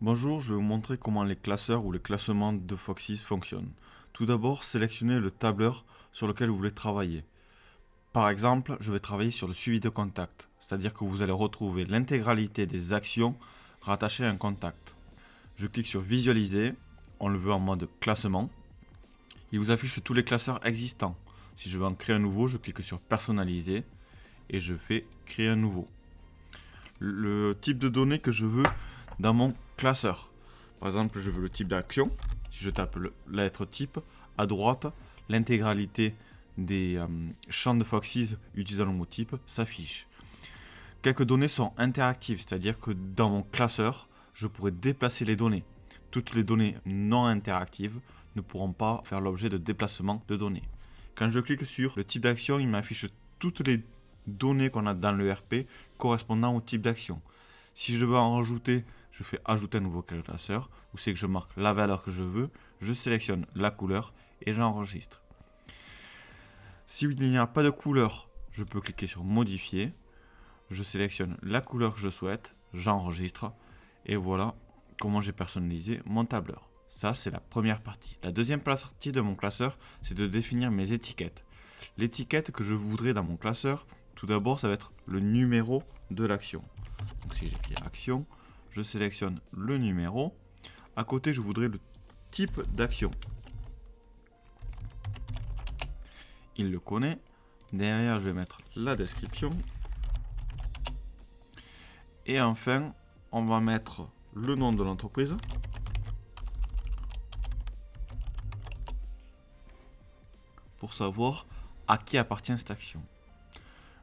Bonjour, je vais vous montrer comment les classeurs ou les classements de Foxys fonctionnent. Tout d'abord, sélectionnez le tableur sur lequel vous voulez travailler. Par exemple, je vais travailler sur le suivi de contact, c'est-à-dire que vous allez retrouver l'intégralité des actions rattachées à un contact. Je clique sur Visualiser, on le veut en mode classement. Il vous affiche tous les classeurs existants. Si je veux en créer un nouveau, je clique sur Personnaliser et je fais Créer un nouveau. Le type de données que je veux dans mon classeur. Par exemple, je veux le type d'action. Si je tape la lettre type, à droite, l'intégralité des champs de Foxys utilisant le mot type s'affiche. Quelques données sont interactives, c'est-à-dire que dans mon classeur, je pourrais déplacer les données. Toutes les données non interactives ne pourront pas faire l'objet de déplacement de données. Quand je clique sur le type d'action, il m'affiche toutes les données qu'on a dans le RP correspondant au type d'action. Si je veux en rajouter, je fais ajouter un nouveau classeur, où c'est que je marque la valeur que je veux, je sélectionne la couleur et j'enregistre. S'il n'y a pas de couleur, je peux cliquer sur modifier, je sélectionne la couleur que je souhaite, j'enregistre et voilà comment j'ai personnalisé mon tableur. Ça, c'est la première partie. La deuxième partie de mon classeur, c'est de définir mes étiquettes. L'étiquette que je voudrais dans mon classeur, tout d'abord, ça va être le numéro de l'action. Donc si j'écris action, je sélectionne le numéro. À côté, je voudrais le type d'action. Il le connaît. Derrière, je vais mettre la description. Et enfin, on va mettre le nom de l'entreprise. Pour savoir à qui appartient cette action.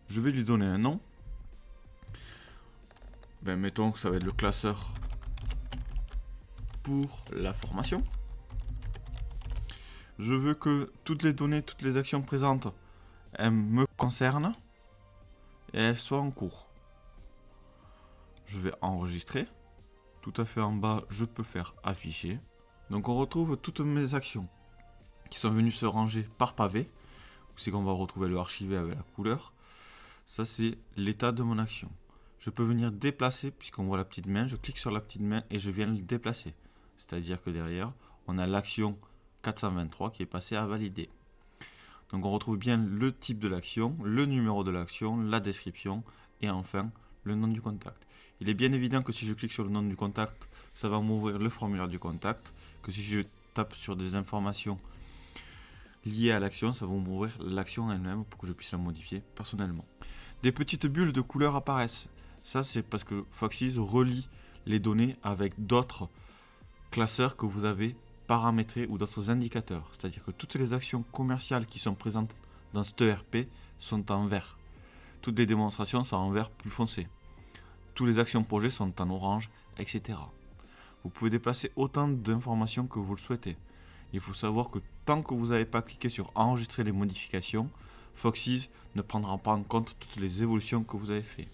Je vais lui donner un nom. Mettons que ça va être le classeur pour la formation. Je veux que toutes les données, toutes les actions présentes, elles me concernent et elles soient en cours. Je vais enregistrer. Tout à fait en bas, je peux faire afficher. Donc on retrouve toutes mes actions qui sont venues se ranger par pavé. C'est qu'on va retrouver le archivé avec la couleur. Ça, c'est l'état de mon action. Je peux venir déplacer, puisqu'on voit la petite main, je clique sur la petite main et je viens le déplacer. C'est-à-dire que derrière, on a l'action 423 qui est passée à valider. Donc on retrouve bien le type de l'action, le numéro de l'action, la description et enfin le nom du contact. Il est bien évident que si je clique sur le nom du contact, ça va m'ouvrir le formulaire du contact, que si je tape sur des informations liées à l'action, ça va m'ouvrir l'action elle-même pour que je puisse la modifier personnellement. Des petites bulles de couleur apparaissent. Ça, c'est parce que Foxys relie les données avec d'autres classeurs que vous avez paramétrés ou d'autres indicateurs. C'est-à-dire que toutes les actions commerciales qui sont présentes dans ce ERP sont en vert. Toutes les démonstrations sont en vert plus foncé. Toutes les actions projets sont en orange, etc. Vous pouvez déplacer autant d'informations que vous le souhaitez. Il faut savoir que tant que vous n'avez pas cliqué sur enregistrer les modifications, Foxys ne prendra pas en compte toutes les évolutions que vous avez faites.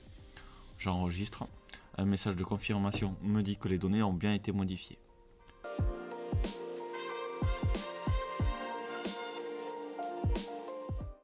J'enregistre. Un message de confirmation me dit que les données ont bien été modifiées.